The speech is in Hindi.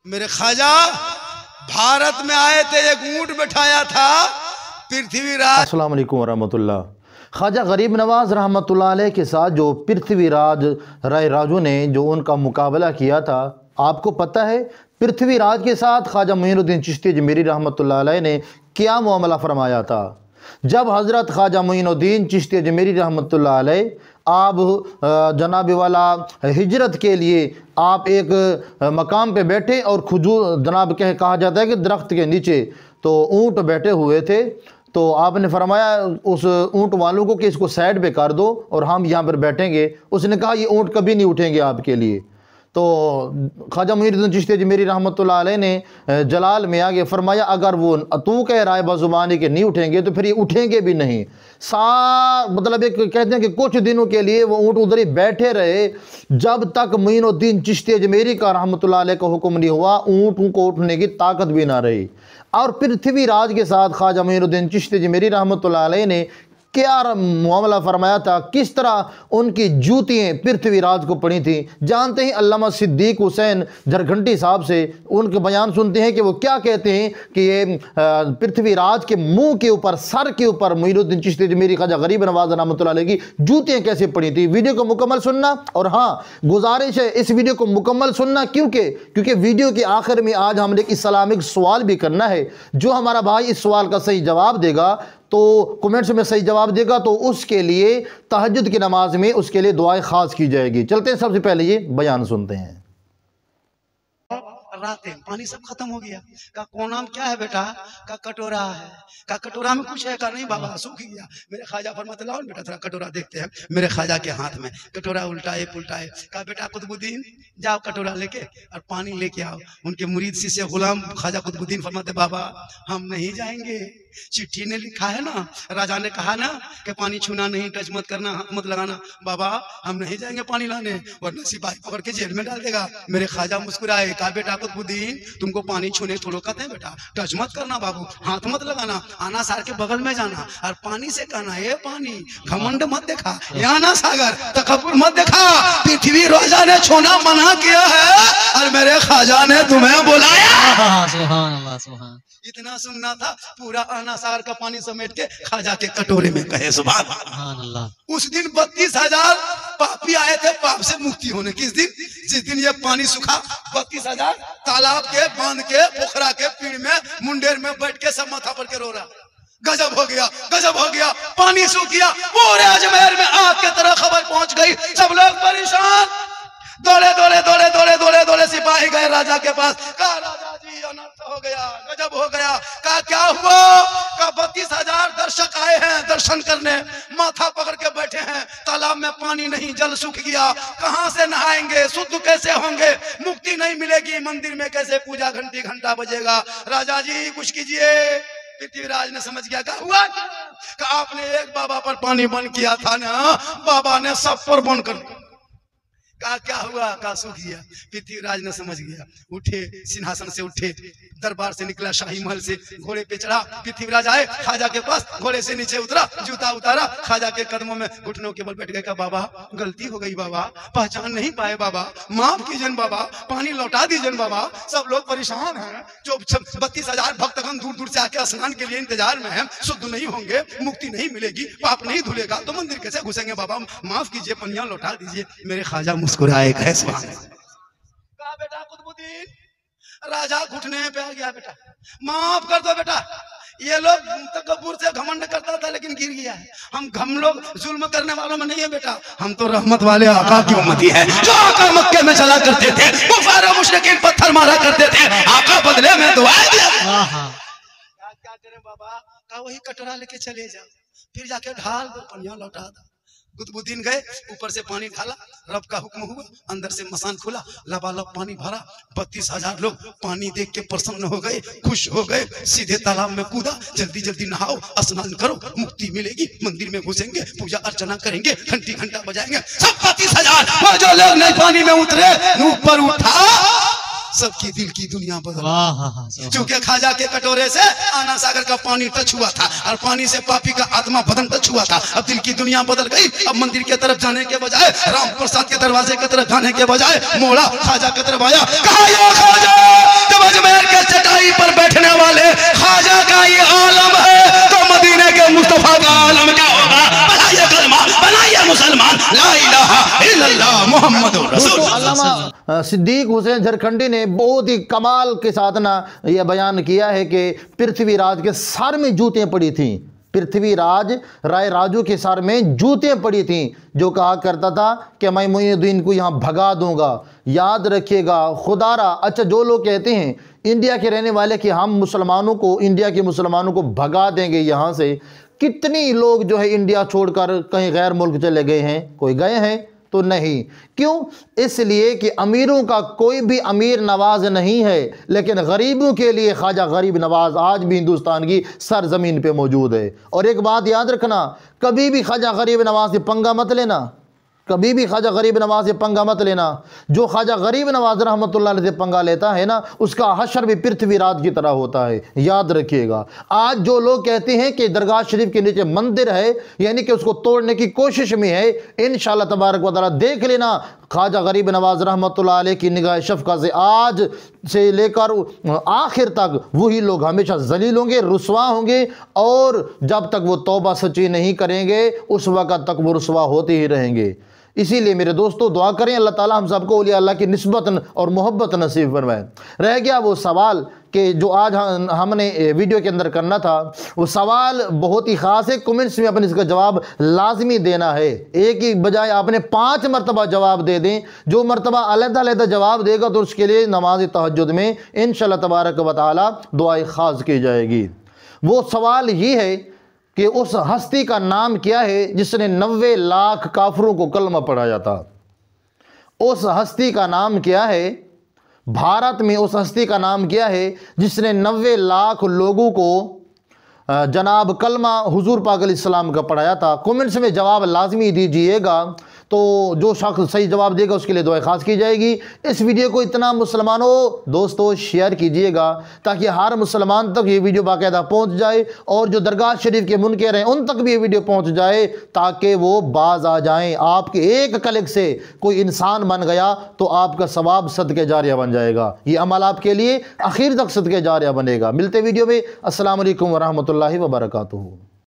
मेरे ख्वाजा भारत में आए थे, एक ऊंट बैठाया था पृथ्वीराज। अस्सलाम वालेकुम वरहमतुल्लाह। ख्वाजा गरीब नवाज रहमतुल्लाह अलैह के साथ जो पृथ्वीराज राय राजू ने जो उनका मुकाबला किया था, आपको पता है पृथ्वीराज के साथ ख्वाजा मोइनुद्दीन चिश्ती अजमेरी रहमतुल्लाह अलैह ने क्या मामला फरमाया था। जब हज़रत ख्वाजा मोइनुद्दीन चिश्ती अजमेरी रहमतुल्लाह अलैह आप जनाब वाला हिजरत के लिए आप एक मकाम पे बैठे और खजूर जनाब कहा जाता है कि दरख्त के नीचे तो ऊँट बैठे हुए थे, तो आपने फरमाया उस ऊँट वालों को कि इसको साइड पे कर दो और हम यहाँ पर बैठेंगे। उसने कहा ये ऊँट कभी नहीं उठेंगे आपके लिए। तो ख्वाजा मोइनुद्दीन चिश्ती अजमेरी रहमतुल्लाह अलैह ने जलाल में आगे फरमाया अगर वो तू कह रहा है बज़ुबानी के नहीं उठेंगे तो फिर ये उठेंगे भी नहीं। मतलब एक कहते हैं कि कुछ दिनों के लिए वो ऊँट उधर ही बैठे रहे जब तक मोइनुद्दीन चिश्ती अजमेरी का रहमतुल्लाह अलैह का हुक्म नहीं हुआ, ऊँट को उठने की ताकत भी ना रही। और पृथ्वीराज के साथ ख्वाजा मोइनुद्दीन चिश्ती अजमेरी रहमतुल्लाह अलैह ने क्या मामला फरमाया था, किस तरह उनकी जूतियाँ पृथ्वीराज को पड़ी थी। जानते हैं अल्लामा सिद्दीक हुसैन झरघंटी साहब से उनके बयान सुनते हैं कि वो क्या कहते हैं कि ये पृथ्वीराज के मुंह के ऊपर, सर के ऊपर मोइनुद्दीन चिश्ती अजमेरी ख्वाजा गरीब नवाज रहमतुल्लाह अलैह की जूतियाँ कैसे पड़ी थी। वीडियो को मुकम्मल सुनना, और हाँ गुजारिश है इस वीडियो को मुकम्मल सुनना क्योंकि वीडियो के आखिर में आज हमने एक इस्लामिक सवाल भी करना है। जो हमारा भाई इस सवाल का सही जवाब देगा तो कमेंट्स में सही जवाब देगा तो उसके लिए तहज्जुद की नमाज में उसके लिए दुआएं खास की जाएगी। चलते हैं, सबसे पहले ये बयान सुनते हैं। रात पानी सब खत्म हो गया। का कौन नाम क्या है बेटा? का कटोरा है। का कटोरा में कुछ है? का नहीं बाबा सूख गया। मेरे ख्वाजा फरमाते लाओ बेटा थोड़ा कटोरा देखते हैं। मेरे ख्वाजा के हाथ में कटोरा उल्टाए पुल्टाए। का बेटा कुतुबुद्दीन जाओ कटोरा लेके और पानी लेके आओ। उनके मुरीद शिष्य गुलाम ख्वाजा कुतुबुद्दीन फरमाते बाबा हम नहीं जाएंगे, चिट्ठी ने लिखा है ना, राजा ने कहा ना कि पानी छूना नहीं, टच मत करना, हाथ मत लगाना। बाबा हम नहीं जाएंगे पानी लाने, वरना सिपाही पकड़ के जेल में डाल देगा। मेरे ख्वाजा मुस्कुराए, कहा बेटा कुतुबुद्दीन तुमको पानी छूने थोड़ो कहते हैं बेटा, टच मत करना बाबू, हाथ मत लगाना, आना सार के बगल में जाना और पानी से कहना ये पानी, घमंड मत देखा, यहाँ ना सागर तकब्बुर मत देखा, पृथ्वी राजा ने छूना मना किया है और मेरे ख्वाजा ने तुम्हें बुलाया। सुभान अल्लाह सुभान। इतना सुनना था, पूरा आना सागर का पानी समेट के ख्वाजा के कटोरे में कहे सुभान अल्लाह। उस दिन 32,000 पापी आए थे पाप से मुक्ति होने। किस दिन? जिस दिन ये पानी सूखा 32,000 तालाब के, बांध के, पोखरा के पीड़ में, मुंडेर में बैठ के सब माथा पर के रो रहा। गजब हो गया, गजब हो गया, पानी सूख गया। पूरे अजमेर में आग की तरह खबर पहुंच गई, सब लोग परेशान। दौड़े दौड़े दौड़े दौड़े दौड़े दौड़े सिपाही गए राजा के पास। कहा राजा जी अनर्थ हो गया, गजब हो गया। कहा क्या हुआ? कहा 32,000 दर्शक आए हैं दर्शन करने, माथा पकड़ के बैठे हैं, तालाब में पानी नहीं, जल सूख गया, कहां से नहाएंगे, शुद्ध कैसे होंगे, मुक्ति नहीं मिलेगी, मंदिर में कैसे पूजा घंटी घंटा बजेगा। राजा जी कुछ कीजिए। पृथ्वीराज ने समझ गया। क्या हुआ? कि आपने एक बाबा पर पानी बंद किया था ना, बाबा ने सब पर बंद कर दिया। कहा क्या हुआ? कहा सूख गया। पृथ्वीराज ने समझ गया, उठे, सिंहासन से उठे, दरबार से निकला, शाही महल से घोड़े पे चढ़ा। पृथ्वीराज आए ख्वाजा के पास, घोड़े से नीचे उतरा, जूता उतारा, ख्वाजा के कदमों में घुटनों के बल बैठ गए। कहा बाबा गलती हो गई बाबा, पहचान नहीं पाए बाबा, माफ कीजिए बाबा, पानी लौटा दीजिए बाबा। सब लोग परेशान हैं, जो 32,000 भक्तगण दूर दूर से आके स्नान के लिए इंतजार में है, शुद्ध नहीं होंगे, मुक्ति नहीं मिलेगी, पाप नहीं धुलेगा तो मंदिर कैसे घुसेंगे बाबा, माफ कीजिए, पनिया लौटा दीजिए। मेरे ख्वाजा मुस्कुराए, कहा बेटा कुतुबुद्दीन राजा घुटने पे आ गया, बेटा माफ कर दो बेटा, ये लोग तकब्बुर से घमंड करता था लेकिन गिर गया है। हम लोग जुल्म करने वालों में नहीं है बेटा, हम तो रहमत वाले आका की उम्मती है। जो आका मक्के में चला करते थे, कुफार मुशरिकीन पत्थर मारा करते थे, आका बदले में दुआ दिया। क्या करें बाबा? कहा वही कटोरा लेके चले जाओ, फिर जाके ढाल दो, पनिया लौटा दो। कुतुबुद्दीन गए, ऊपर से पानी ढाला, रब का हुक्म हुआ, अंदर से मसान खुला, लबालब पानी भरा। 32,000 लोग पानी देख के प्रसन्न हो गए, खुश हो गए, सीधे तालाब में कूदा, जल्दी जल्दी नहाओ, स्नान करो, मुक्ति मिलेगी, मंदिर में घुसेंगे, पूजा अर्चना करेंगे, घंटी घंटा बजाएंगे। सब 32,000 जो लोग नहीं पानी में उतरे, ऊपर उठा, सबकी दिल की दुनिया बदल। क्योंकि ख्वाजा के कटोरे से आना सागर का पानी टच हुआ था और पानी से पापी का आत्मा बदन टच हुआ था। अब दिल की दुनिया बदल गई। अब मंदिर की तरफ जाने के बजाय, राम प्रसाद के दरवाजे की तरफ जाने के बजाय, मोड़ा ख्वाजा की तरफ आया। कहा या ख्वाजा मुहम्मदुर दोस्तों, रसूलुल्लाह। अल्लामा सिद्दीक हुसैन झरखंडी ने बहुत ही कमाल के साथ ना यह बयान किया है कि पृथ्वीराज के सर में जूतियाँ पड़ी थीं। पृथ्वीराज राय राजू के सर में जूतियाँ पड़ी थीं, जो कहा करता था कि मैं मुईनुद्दीन को यहाँ भगा दूंगा। याद रखिएगा खुदारा। अच्छा, जो लोग कहते हैं इंडिया के रहने वाले कि हम मुसलमानों को, इंडिया के मुसलमानों को भगा देंगे यहाँ से, कितनी लोग जो है इंडिया छोड़कर कहीं गैर मुल्क चले गए हैं? कोई गए हैं? तो नहीं। क्यों? इसलिए कि अमीरों का कोई भी अमीर नवाज नहीं है, लेकिन गरीबों के लिए ख्वाजा गरीब नवाज आज भी हिंदुस्तान की सरजमीन पे मौजूद है। और एक बात याद रखना, कभी भी ख्वाजा गरीब नवाज से पंगा मत लेना, कभी भी ख्वाजा गरीब नवाज से पंगा मत लेना। जो ख्वाजा गरीब नवाज रहमतुल्लाह अलैह से पंगा लेता है ना, उसका हशर भी पृथ्वीराज की तरह होता है। याद रखिएगा। आज जो लोग कहते हैं कि दरगाह शरीफ के नीचे मंदिर है, यानी कि उसको तोड़ने की कोशिश में है, इंशाअल्लाह तबारक व तआला देख लेना ख्वाजा गरीब नवाज रहमतुल्लाह अलैह की निगाह शफ़क़त से आज से लेकर आखिर तक वही लोग हमेशा जलील होंगे, रुसवा होंगे, और जब तक वो तौबा सच्ची नहीं करेंगे उस वक़्त तक वो रुसवा होते ही रहेंगे। इसीलिए मेरे दोस्तों दुआ करें अल्लाह ताला हम सबको औलिया अल्लाह की निस्बत और मोहब्बत नसीब फरमाए। रह गया वो सवाल कि जो आज हमने वीडियो के अंदर करना था, वो सवाल बहुत ही ख़ास है। कमेंट्स में अपने इसका जवाब लाजमी देना है। एक ही बजाय आपने 5 मरतबा जवाब दे दें। जो मरतबा अलग-अलग जवाब देगा तो उसके लिए नमाज तहज्जुद में इंशाअल्लाह तबारक व तआला दुआए ख़ास की जाएगी। वो सवाल ये है कि उस हस्ती का नाम क्या है जिसने 90 लाख काफिरों को कलमा पढ़ाया था? उस हस्ती का नाम क्या है? भारत में उस हस्ती का नाम क्या है जिसने 90 लाख लोगों को जनाब कलमा हुजूर पाक अलैहिस्सलाम का पढ़ाया था? कमेंट्स में जवाब लाजमी दीजिएगा। तो जो शख्स सही जवाब देगा उसके लिए दुआ खास की जाएगी। इस वीडियो को इतना मुसलमानों दोस्तों शेयर कीजिएगा ताकि हर मुसलमान तक ये वीडियो बाकायदा पहुंच जाए, और जो दरगाह शरीफ के मुनकर हैं उन तक भी ये वीडियो पहुंच जाए, ताकि वो बाज आ जाएं। आपके एक क्लिक से कोई इंसान बन गया तो आपका सवाब सदके जारिया बन जाएगा। ये अमल आपके लिए आखिर तक सदके जारिया बनेगा। मिलते वीडियो में। अस्सलाम वालेकुम व रहमतुल्लाहि व बरकातुहू।